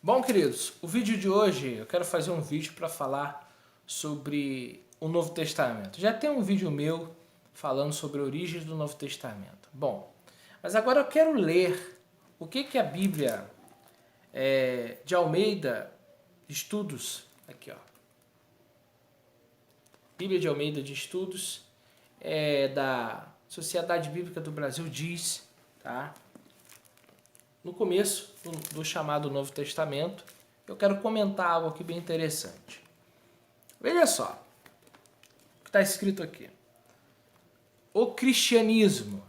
Bom, queridos, o vídeo de hoje eu quero fazer um vídeo para falar sobre o Novo Testamento. Já tem um vídeo meu falando sobre a origem do Novo Testamento. Bom, mas agora eu quero ler o que a Bíblia de Almeida Estudos, aqui ó, Bíblia de Almeida de Estudos da Sociedade Bíblica do Brasil diz, tá? No começo do chamado Novo Testamento, eu quero comentar algo aqui bem interessante. Veja só o que está escrito aqui. O cristianismo,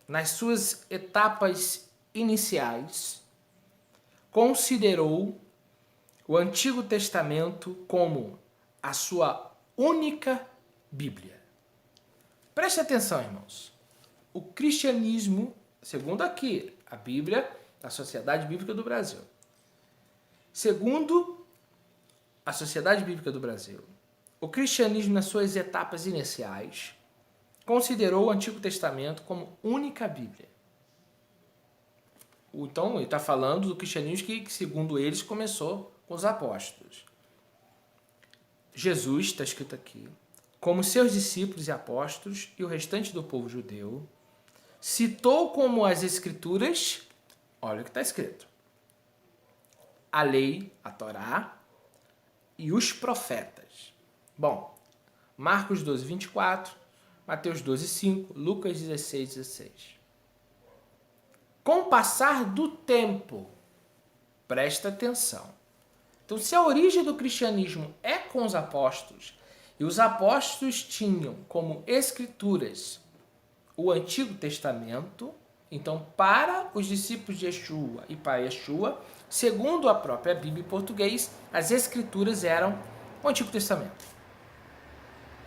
nas suas etapas iniciais, considerou o Antigo Testamento como a sua única Bíblia. Preste atenção, irmãos. O cristianismo, segundo aqui, a Bíblia da Sociedade Bíblica do Brasil. Segundo a Sociedade Bíblica do Brasil, o cristianismo nas suas etapas iniciais considerou o Antigo Testamento como única Bíblia. Então, ele está falando do cristianismo que, segundo eles, começou com os apóstolos. Jesus, está escrito aqui, como seus discípulos e apóstolos e o restante do povo judeu, citou como as Escrituras, olha o que está escrito, a lei, a Torá e os profetas. Bom, Marcos 12, 24, Mateus 12, 5, Lucas 16, 16. Com o passar do tempo, presta atenção. Então, se a origem do cristianismo é com os apóstolos, e os apóstolos tinham como escrituras o Antigo Testamento, então, para os discípulos de Yeshua e para Yeshua, segundo a própria Bíblia em português, as escrituras eram o Antigo Testamento.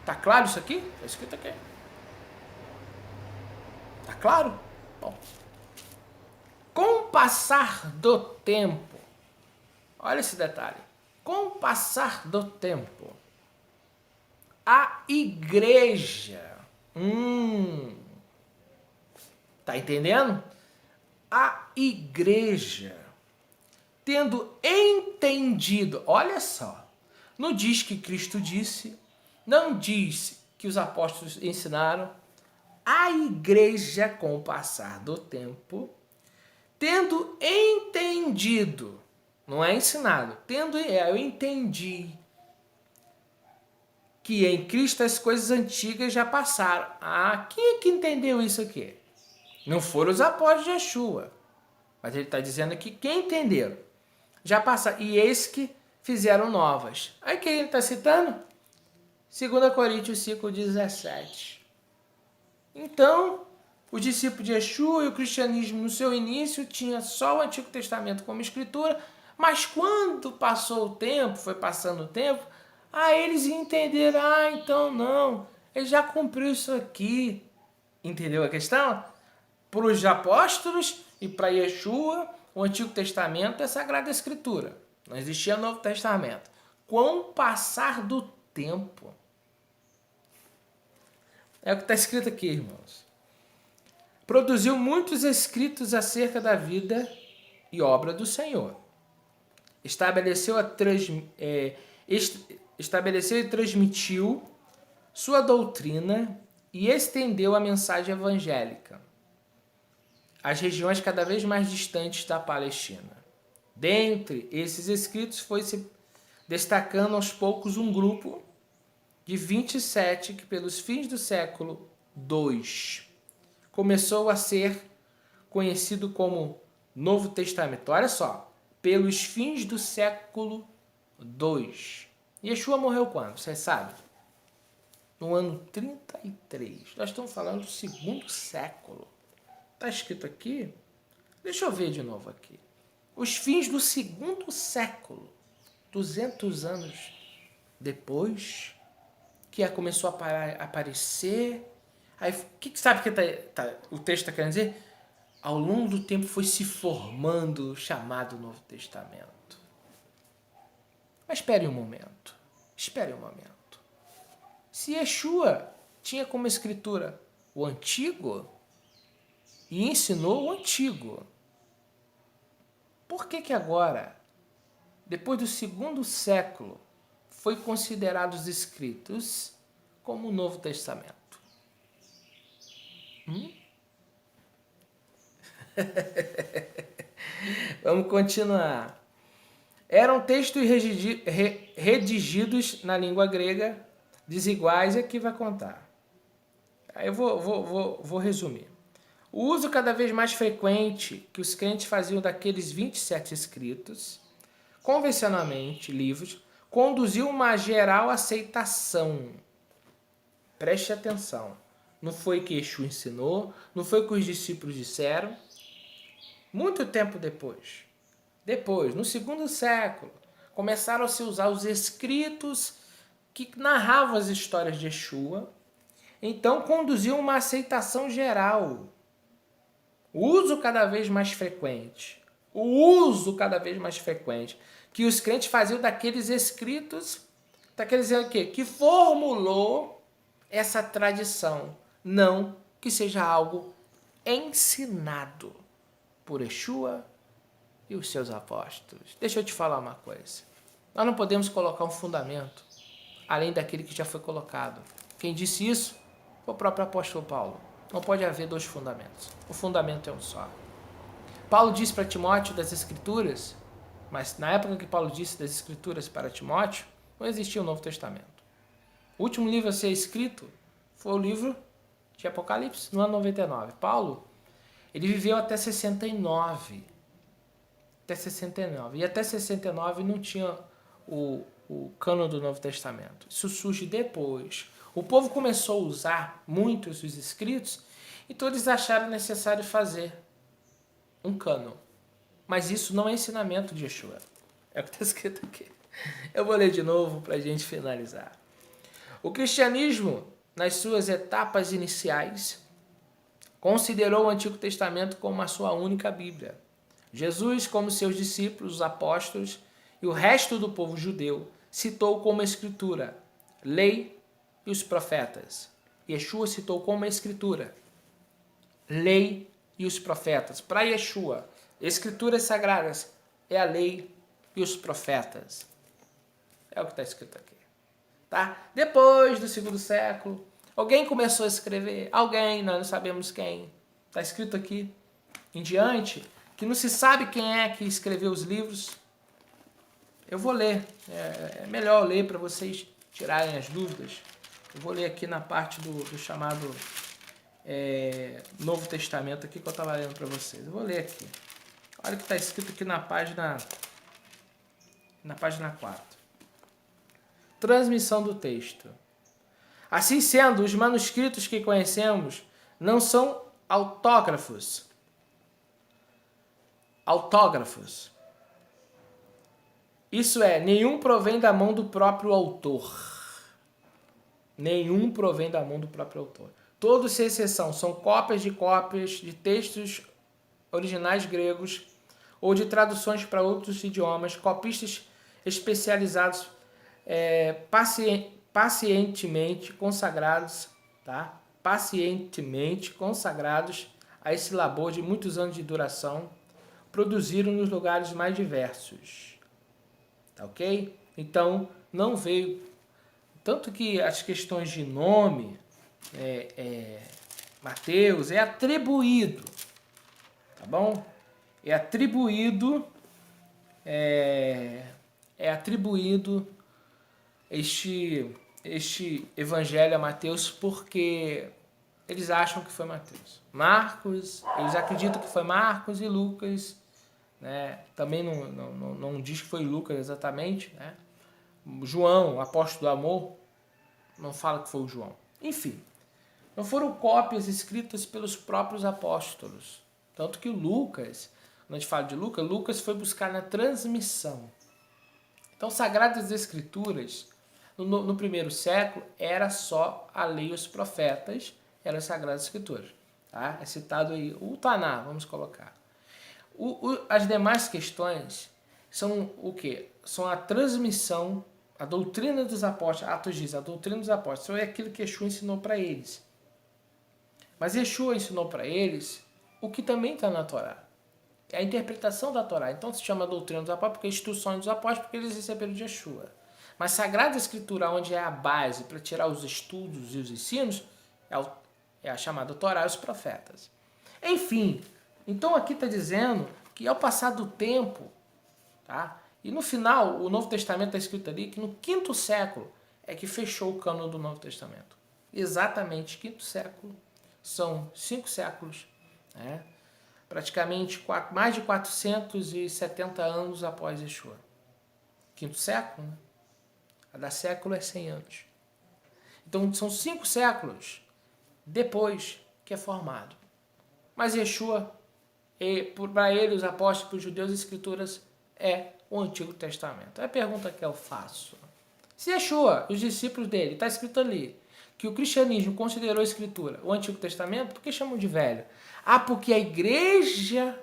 Tá claro isso aqui? Está escrito aqui. Tá claro? Bom. Com o passar do tempo, olha esse detalhe, com o passar do tempo, a igreja, tá entendendo? A igreja, tendo entendido, olha só, não diz que Cristo disse, não diz que os apóstolos ensinaram, a igreja, com o passar do tempo, tendo entendido, não é ensinado, eu entendi que em Cristo as coisas antigas já passaram. Ah, quem é que entendeu isso aqui? Não foram os apóstolos de Yeshua, mas ele está dizendo aqui quem entenderam. Já passaram, e eis que fizeram novas. Aí quem ele está citando? 2 Coríntios 5:17. Então, os discípulos de Yeshua e o cristianismo no seu início tinha só o Antigo Testamento como escritura, mas quando passou o tempo, foi passando o tempo, eles entenderam, então não, ele já cumpriu isso aqui. Entendeu a questão? Para os apóstolos e para Yeshua, o Antigo Testamento é a Sagrada Escritura. Não existia Novo Testamento. Com o passar do tempo, é o que está escrito aqui, irmãos. Produziu muitos escritos acerca da vida e obra do Senhor. Estabeleceu e transmitiu sua doutrina e estendeu a mensagem evangélica às regiões cada vez mais distantes da Palestina. Dentre esses escritos foi se destacando aos poucos um grupo de 27 que pelos fins do século II começou a ser conhecido como Novo Testamento. Olha só, pelos fins do século II. Yeshua morreu quando? Você sabe? No ano 33. Nós estamos falando do segundo século. Está escrito aqui? Deixa eu ver de novo aqui. Os fins do segundo século. 200 anos depois que começou a aparecer. Aí, sabe o que o texto está querendo dizer? Ao longo do tempo foi se formando o chamado Novo Testamento. Mas espere um momento. Espere um momento. Se Yeshua tinha como escritura o Antigo e ensinou o Antigo, por que agora depois do segundo século, foi considerado os escritos como o Novo Testamento? Vamos continuar. Eram textos redigidos na língua grega, desiguais, e aqui vai contar. Aí eu vou resumir. O uso cada vez mais frequente que os crentes faziam daqueles 27 escritos, convencionalmente livros, conduziu uma geral aceitação. Preste atenção. Não foi o que Yeshua ensinou, não foi o que os discípulos disseram. Muito tempo depois, no segundo século, começaram a se usar os escritos que narravam as histórias de Yeshua. Então, conduziu uma aceitação geral. O uso cada vez mais frequente. Que os crentes faziam daqueles escritos, daqueles o quê? Que formulou essa tradição. Não que seja algo ensinado por Yeshua e os seus apóstolos. Deixa eu te falar uma coisa. Nós não podemos colocar um fundamento além daquele que já foi colocado. Quem disse isso foi o próprio apóstolo Paulo. Não pode haver dois fundamentos. O fundamento é um só. Paulo disse para Timóteo das Escrituras, mas na época que Paulo disse das Escrituras para Timóteo, não existia o Novo Testamento. O último livro a ser escrito foi o livro de Apocalipse, no ano 99. Paulo, ele viveu até 69. E até 69 não tinha o cânon do Novo Testamento. Isso surge depois. O povo começou a usar muitos os escritos, então eles acharam necessário fazer um cânon. Mas isso não é ensinamento de Yeshua. É o que está escrito aqui. Eu vou ler de novo para a gente finalizar. O cristianismo, nas suas etapas iniciais, considerou o Antigo Testamento como a sua única Bíblia. Jesus, como seus discípulos, os apóstolos e o resto do povo judeu, citou como escritura lei e os profetas. Yeshua citou como escritura lei e os profetas. Para Yeshua, escrituras sagradas é a lei e os profetas. É o que está escrito aqui. Tá? Depois do segundo século, alguém começou a escrever. Alguém, nós não sabemos quem. Está escrito aqui em diante que não se sabe quem é que escreveu os livros. Eu vou ler. É melhor ler para vocês tirarem as dúvidas. Eu vou ler aqui na parte do chamado Novo Testamento aqui que eu estava lendo para vocês. Eu vou ler aqui. Olha o que está escrito aqui na página 4. Transmissão do texto. Assim sendo, os manuscritos que conhecemos não são autógrafos. Isso é, nenhum provém da mão do próprio autor. Todos, sem exceção, são cópias de textos originais gregos ou de traduções para outros idiomas, copistas especializados pacientemente consagrados a esse labor de muitos anos de duração, produziram nos lugares mais diversos. Tá ok? Então, não veio... Tanto que as questões de nome, Mateus, é atribuído, tá bom? É atribuído este evangelho a Mateus porque eles acham que foi Mateus. Marcos, eles acreditam que foi Marcos e Lucas, né? Também não diz que foi Lucas exatamente, né? João, o apóstolo do amor, não fala que foi o João. Enfim, não foram cópias escritas pelos próprios apóstolos. Tanto que Lucas, quando a gente fala de Lucas, Lucas foi buscar na transmissão. Então, Sagradas Escrituras, no primeiro século, era só a lei e os profetas, eram as Sagradas Escrituras. Tá? É citado aí o Taná, vamos colocar. As demais questões são o quê? São a transmissão, a doutrina dos apóstolos. Atos diz, a doutrina dos apóstolos. Isso é aquilo que Yeshua ensinou para eles. Mas Yeshua ensinou para eles o que também está na Torá. É a interpretação da Torá. Então se chama doutrina dos apóstolos, porque é instruções dos apóstolos, porque eles receberam de Yeshua. Mas Sagrada Escritura, onde é a base para tirar os estudos e os ensinos, é a chamada Torá e os profetas. Enfim, então aqui está dizendo que ao passar do tempo, tá? E no final, o Novo Testamento está escrito ali que no 5º século é que fechou o cânon do Novo Testamento. Exatamente, 5º século. São 5 séculos, né? Praticamente mais de 470 anos após Yeshua. 5º século, né? Cada século é 100 anos. Então são 5 séculos depois que é formado. Mas Yeshua, para ele, os apóstolos, para os judeus, as escrituras é o Antigo Testamento. É a pergunta que eu faço. Se Yeshua e os discípulos dele, está escrito ali, que o cristianismo considerou a escritura o Antigo Testamento, por que chamam de velho? Ah, porque a igreja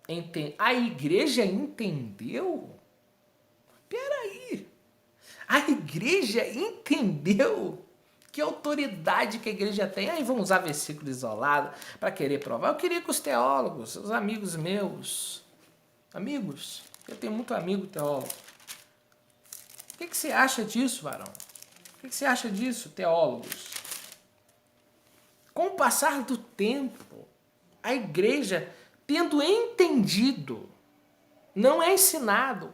entendeu? Peraí. A igreja entendeu? Que autoridade que a igreja tem? Aí vamos usar versículo isolado para querer provar. Eu queria que os teólogos, os amigos meus, amigos, eu tenho muito amigo teólogo. O que você acha disso, varão? O que você acha disso, teólogos? Com o passar do tempo, a igreja, tendo entendido, não é ensinado. Com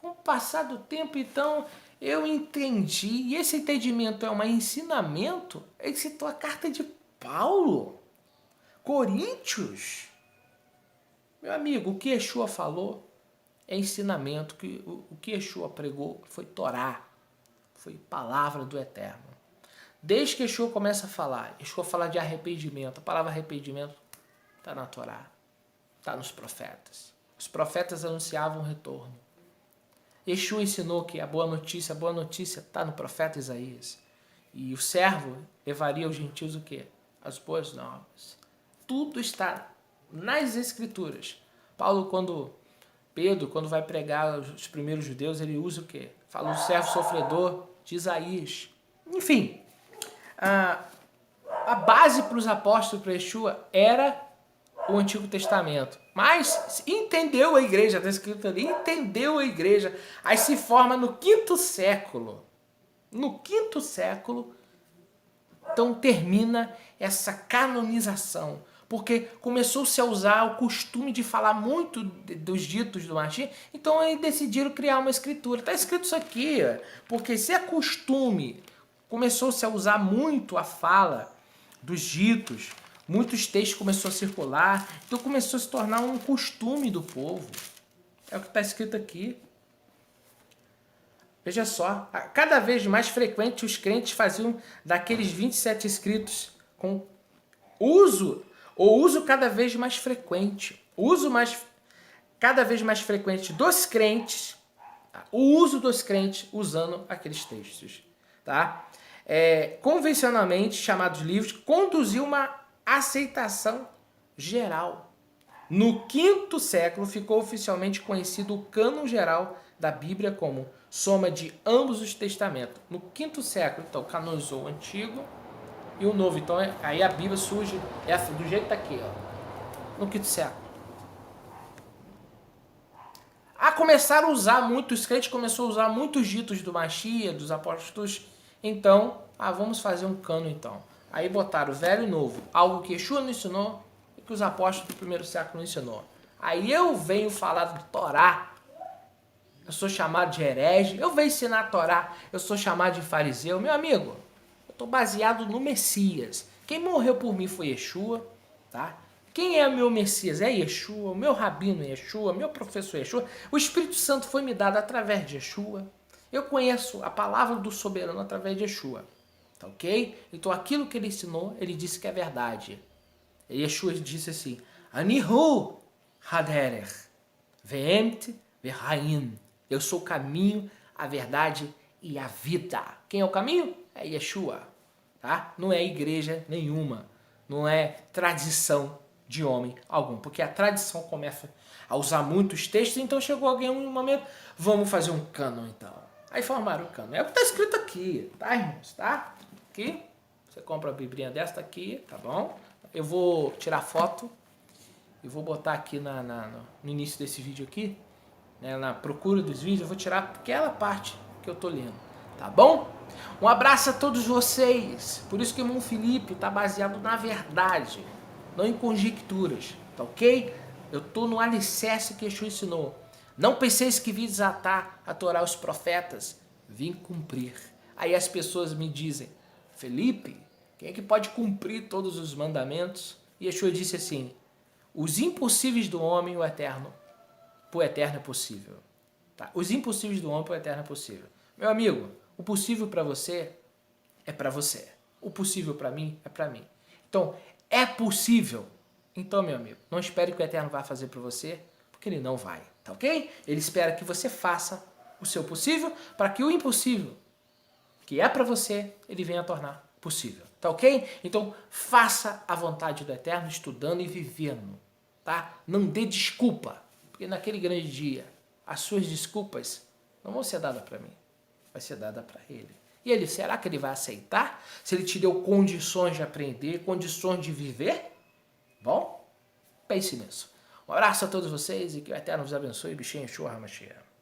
o passar do tempo, então, eu entendi, e esse entendimento é um ensinamento. Ele citou a carta de Paulo, Coríntios. Meu amigo, o que Yeshua falou é ensinamento, o que Yeshua pregou foi Torá, foi palavra do Eterno. Desde que Yeshua começa a falar, Yeshua fala de arrependimento, a palavra arrependimento está na Torá, está nos profetas. Os profetas anunciavam o retorno. Yeshua ensinou que a boa notícia está no profeta Isaías. E o servo levaria aos gentios o quê? As boas novas. Tudo está nas Escrituras. Pedro, quando vai pregar os primeiros judeus, ele usa o quê? Fala do servo sofredor de Isaías. Enfim, a base para os apóstolos, para Yeshua, era o Antigo Testamento. Mas entendeu a igreja, está escrito ali, entendeu a igreja. Aí se forma no 5º século. No 5º século, então termina essa canonização. Porque começou-se a usar o costume de falar muito dos ditos do Mashiach, então aí decidiram criar uma escritura. Está escrito isso aqui, porque se é costume, começou-se a usar muito a fala dos ditos, muitos textos começou a circular, então começou a se tornar um costume do povo. É o que está escrito aqui. Veja só, cada vez mais frequente os crentes faziam daqueles 27 escritos com uso cada vez mais frequente. Cada vez mais frequente dos crentes, o uso dos crentes usando aqueles textos. Tá? Convencionalmente chamados livros, conduziu uma aceitação geral. No 5º século ficou oficialmente conhecido o cânon geral da Bíblia como soma de ambos os testamentos. No 5º século, então, canonizou o Antigo e o Novo. Então, aí a Bíblia surge do jeito que está aqui, ó, no 5º século. Começaram a usar muitos crentes, começou a usar muitos ditos do Mashiach, dos apóstolos. Então, vamos fazer um cânon, então. Aí botaram Velho e Novo, algo que Yeshua não ensinou e que os apóstolos do 1º século não ensinou. Aí eu venho falar do Torá, eu sou chamado de herege, eu venho ensinar a Torá, eu sou chamado de fariseu. Meu amigo, eu estou baseado no Messias. Quem morreu por mim foi Yeshua, tá? Quem é o meu Messias? É Yeshua, o meu rabino é Yeshua, meu professor é Yeshua. O Espírito Santo foi me dado através de Yeshua. Eu conheço a palavra do soberano através de Yeshua. Tá ok? Então aquilo que ele ensinou, ele disse que é verdade. E Yeshua disse assim, Anihu haderech ve'emt ve'haim. Eu sou o caminho, a verdade e a vida. Quem é o caminho? É Yeshua. Tá? Não é igreja nenhuma. Não é tradição de homem algum. Porque a tradição começa a usar muitos textos, então chegou alguém em um momento, vamos fazer um cânon então. Aí formaram o cânon. É o que está escrito aqui, tá, irmãos? Tá? Aqui, você compra a biblinha desta aqui, tá bom? Eu vou tirar foto e vou botar aqui no início desse vídeo aqui, né, na procura dos vídeos, eu vou tirar aquela parte que eu tô lendo, tá bom? Um abraço a todos vocês. Por isso que o irmão Felipe tá baseado na verdade, não em conjecturas, tá ok? Eu tô no alicerce que Yeshua ensinou. Não penseis que vim desatar a Torá aos profetas, vim cumprir. Aí as pessoas me dizem, Felipe, quem é que pode cumprir todos os mandamentos? E Yeshua disse assim, os impossíveis do homem, o eterno, pro eterno é possível. Tá? Os impossíveis do homem, pro eterno é possível. Meu amigo, o possível para você é para você. O possível para mim é para mim. Então, é possível. Então, meu amigo, não espere que o eterno vá fazer para você, porque ele não vai, tá ok? Ele espera que você faça o seu possível para que o impossível, que é para você, ele venha a tornar possível, tá ok? Então, faça a vontade do eterno estudando e vivendo, tá? Não dê desculpa, porque naquele grande dia, as suas desculpas não vão ser dadas para mim, vai ser dada para ele. E ele, será que ele vai aceitar? Se ele te deu condições de aprender, condições de viver? Bom, pense nisso. Um abraço a todos vocês e que o Eterno vos abençoe. Bichinho, Yeshua HaMashiach.